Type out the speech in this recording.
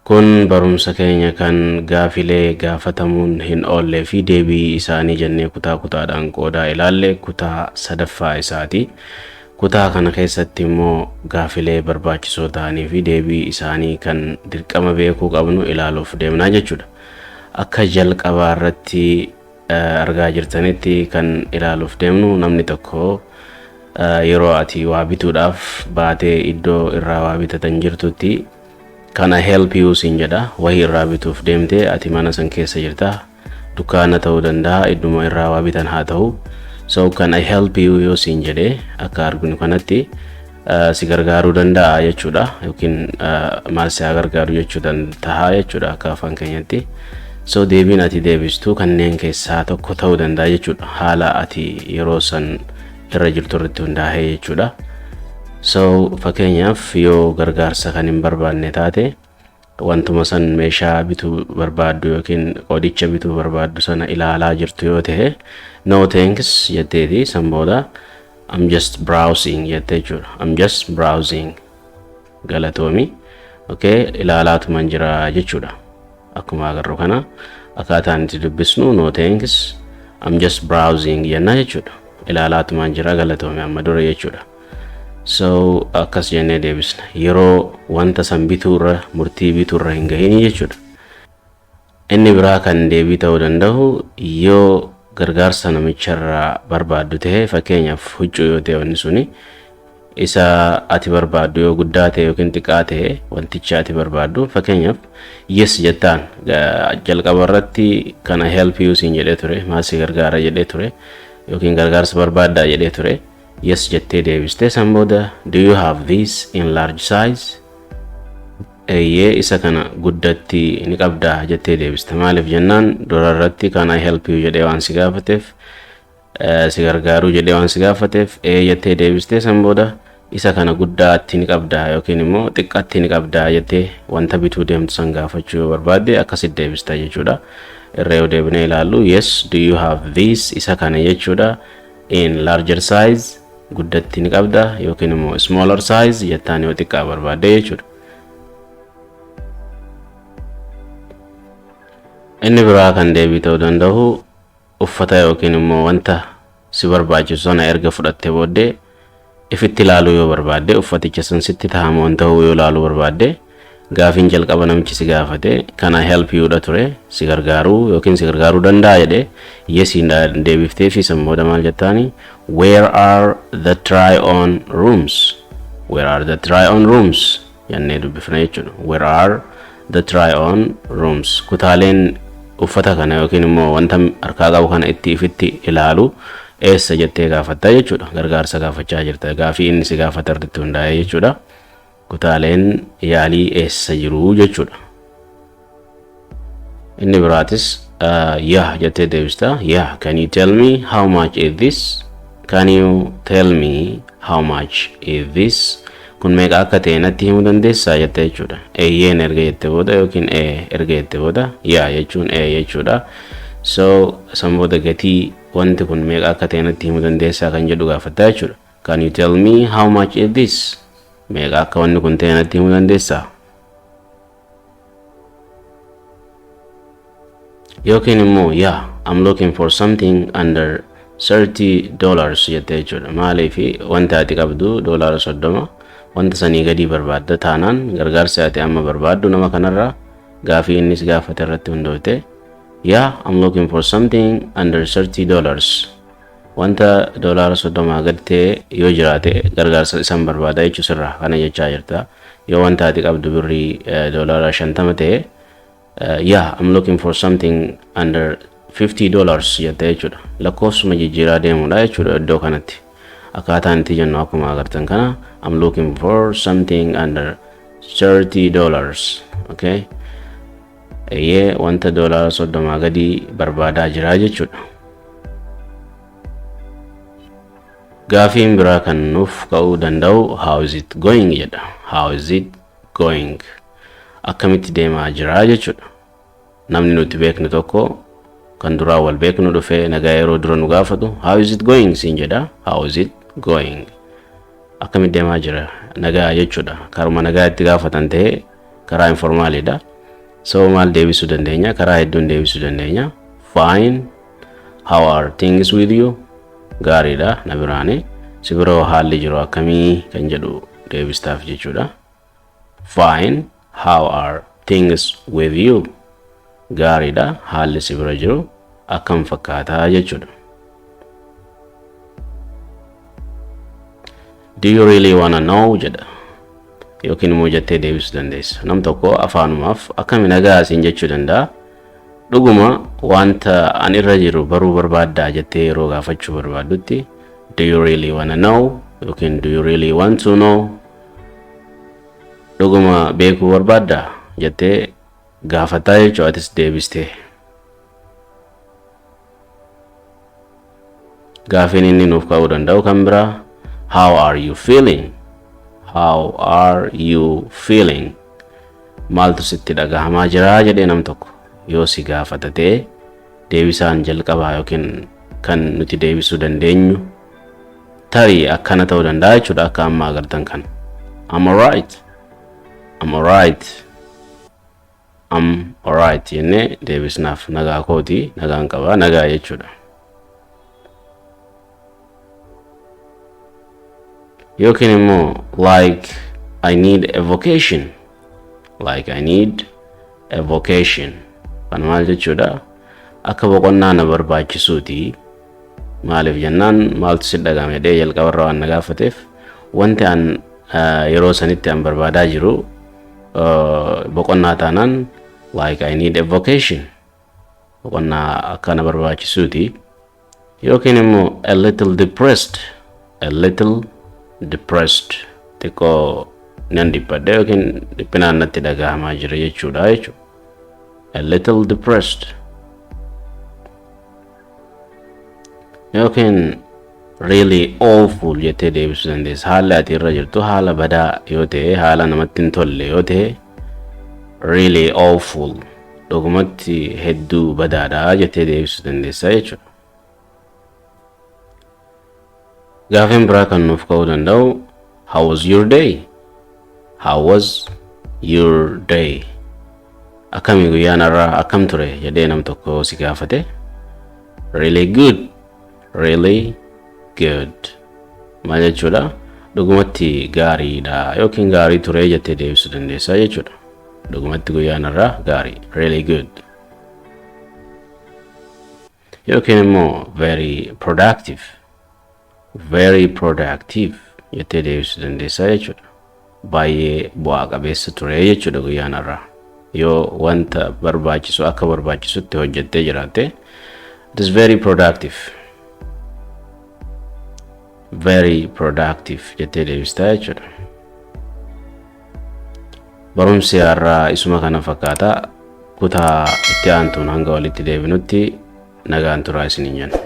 Kun barumsa keenya kan gaafilee gaafatamuun hin oolle fi deebii isaanii jennee kutaa kutaadhaan qoodaa ilaalle kutaa sadaffaa isaati. Kutaa kana keessatti immoo gaafilee barbaachisoo ta'anii fi deebii isaanii kan dirqama beekuu qabnu ilaaluuf deemnaa jechuudha. Akka jalqabaa irratti argaa jirtanitti kan ilaaluuf deemnu namni tokko yeroo ati waa bituudhaaf baatee iddoo irraa waa bitatan jirtutti Can I help you siin jedha. Wahii irraa bituuf deemtee ati mana san keessa jirta. Dukkaana ta'uu danda'a, idduma irraa waa bitan haa ta'u. So can I help you yoo siin jedhee akka arginu kanatti si gargaaruu danda'a jechuudha. Yookiin maal si gargaaru jechuu danda'a jechuudha akka afaan keenyatti. So deebiin ati deebistu kanneen keessaa tokko ta'uu danda'a jechuudha. Haala ati yeroo san irra jirtu irratti hundaa'ee jechuudha. So fakkeenyaaf yoo gargaarsa kan hin barbaanne taate wantuma san meeshaa bituu barbaaddu yookiin qoodicha bituu barbaaddu sana ilaalaa jirtu yoo ta'e no thanks jetteeti san booda I'm just browsing jettee jechuudha. I'm just browsing galatoomi. Okay, ilaalaatuman jira jechuudha. Akkuma agarru kana akkaataan itti dubbisnu no thanks I'm just browsing jenna jechuudha. Ilaalaatuman jira galatoomi amma dura jechuudha. So akkas jennee deebisna yeroo wanta san bituurra murtii bituurra hin gahin jechuudha. Inni biraa kan deebii ta'uu danda'u yoo gargaarsa namicharraa barbaaddu ta'e fakkeenyaaf huccuu yoo ta'e wanni suni isa ati barbaaddu yoo guddaa ta'e yookiin xiqqaa ta'e wanticha ati barbaaddu fakkeenyaaf yes jettaan jalqaba irratti kana help you siin jedhee ture maal si gargaara jedhee ture yookiin gargaarsa barbaaddaa jedhee ture. Yes jettee deebiste san booda do you have this in large size? Eeyyee isa kana guddatti ni qabdaa jettee deebiste. Maaliif jennaan dura irratti can I help you jedhee waan si gaafateef si gargaaruu jedhee waan si gaafateef jettee deebiste san booda isa kana guddaatti ni qabdaa yookiin immoo xiqqaatti ni qabdaa jettee wanta bituu deemtu san gaafachuu yoo barbaadde akkasitti deebista jechuudha. Irra yoo deebinee ilaallu yes do you have this isa kana jechuudha in larger size guddatti ni qabda yookiin immoo smaller size jettaan yoo xiqqaa barbaadde jechuudha. Inni biraa kan deebii ta'uu danda'u uffata yookiin immoo wanta si barbaachisu sana erga fudhattee booddee ifitti ilaaluu yoo barbaadde uffaticha san sitti tahamu waan ta'uu yoo ilaaluu barbaadde gaafiin jalqaba namichi si gaafate can I help you dha ture si gargaaruu yookiin si gargaaruu danda'a jedhee yesiin deebiftee fi san booda maal jettaani where are the try on rooms where are the try on rooms jennee dubbifna jechuudha. Where are the try on rooms kutaaleen uffata kana yookiin immoo wanta harkaa qabu kana itti ifitti ilaalu eessa jettee gaafatta jechuudha. Gargaarsa gaafachaa jirta gaafii inni si gaafate irratti hundaa'ee jechuudha. Kutaaleen yaalii eessa jiru jechuudha. Inni biraatis yeah jettee deebista. Yeah, can you tell me how much is this? Can you tell me how much is this? Kun meeqa akka ta'e natti himuu dandeessaa jettee jechuudha. Eeyyeen erga jettee booda yookiin erga jettee booda yeah jechuun jechuudha. So san booda gatii wanti kun meeqa akka ta'e natti himuu dandeessaa kan jedhu gaafatta jechuudha. Can you tell me how much is this? Meeqa akka wanni kun ta'e natti himuu dandeessaa? Yookiin immoo yeah I'm looking for something under $30 jettee jechuudha. Maaliif wanta ati qabdu $30 wanta sanii gadi barbaadda taanaan gargaarsa ati amma barbaaddu nama kanarraa gaafii innis gaafate irratti hundoofte yeah I'm looking for something under $30 wanta $30 gadi ta'e yoo jiraate gargaarsa isan barbaada jechuu sirraa kana jechaa jirta. Yoo wanta ati qabdu birrii $50 ta'e yeah I'm looking for something under $50 jettee jechuudha. Lakkoofsuma jijjiiraa deemuudha jechuudha iddoo kanatti. Akkaataan itti jennu akkuma agartan kana I'm looking for something under $30. Okay? Wanta $30 gadi barbaadaa jira jechuudha. Gaafiin biraa kan nuuf ka'uu danda'u how is it going jedha. How is it going? Akkamitti deemaa jira jechuudha. Namni nuti beeknu tokko kan duraa wal beeknu dhufee nagaa yeroo dura nu gaafatu how is it going siin jedha. How is it going? Akkamitti deemaa jira nagaa jechuudha. Karuma nagaa itti gaafatan ta'e karaa informaaliidha. So maal deebisuu dandeenya? Karaa hedduun deebisuu dandeenya. Fine. How are things with you? Gaariidha na biraani. Si biroo haalli jiru akkamii kan jedhu deebistaaf jechuudha. Fine. How are things with you? Gaariidha haalli si bira jiru akkam fakkaataa jechuudha. Do you really wanna know jedha. Yookiin immoo jettee deebisuu dandeessa. Nam tokko afaanumaaf akkami nagaa siin jechuu danda'a. Dhuguma wanta ani irra jiru baruu barbaaddaa jettee yeroo gaafachuu barbaaddutti do you really wanna know yookiin do you really want to know. Dhuguma beekuu barbaaddaa jettee gaafataa jechuu atis deebistee. Gaafiin inni nuuf ka'uu danda'u kan biraa how are you feeling? How are you feeling? Maaltu sitti dhagahamaa jira jedhee nam tokko yoo si gaafatatee deebisaan jalqabaa yookiin kan nuti deebisuu dandeenyu tarii akkana ta'uu danda'a jechuudha akka amma agartan kan. I'm alright. I'm alright. I'm alright jennee deebisnaaf nagaa kooti nagaan qabaa nagaa jechuudha. Yookiin immoo like I need a vacation. Like I need a vacation. Kan maal jechuudha akka boqonnaa na barbaachisuuti. Maaliif jennaan maaltu si dhagahame jedhee jalqabarra waan na gaafateef wanti an yeroo sanitti an barbaadaa jiru boqonnaa taanaan like I need a vacation. Boqonnaa akka na barbaachisuuti. Yookiin immoo a little depressed. A little depressed. Xiqqoo nan dhippadhe yookiin dhiphinaan natti dhagahamaa jira jechuudha jechuudha. A little depressed. Yookiin really awful jettee deebisuu dandeessa. Haalli ati irra jirtu haala badaa yoo ta'e haala namatti hin tolle yoo ta'e really awful dhugumatti hedduu badaadha jettee deebisuu dandeessa jechuudha. Gaafiin biraa kan nuuf ka'uu danda'u how was your day? How was your day? Akkami guyyaan irraa akkam ture jedhee nam tokko si gaafate really good. Really good. Maal jechuudha dhugumatti gaariidha yookiin gaarii ture jettee deebisuu dandeessa jechuudha. Dhugumatti guyyaan irraa gaarii really good. Yookiin immoo very productive. Very productive jettee deebisuu dandeessa jechuudha. Baay'ee bu'aa qabeessa ture jechuudha guyyaan irraa. Yoo wanta barbaachisu akka barbaachisutti hojjettee jiraatte it is very productive. Very productive jettee deebistaa jechuudha. Barumsi har'aa isuma kana fakkaata. Kutaa itti aantuun hanga walitti deebinutti nagaan turaa isiniin jenna.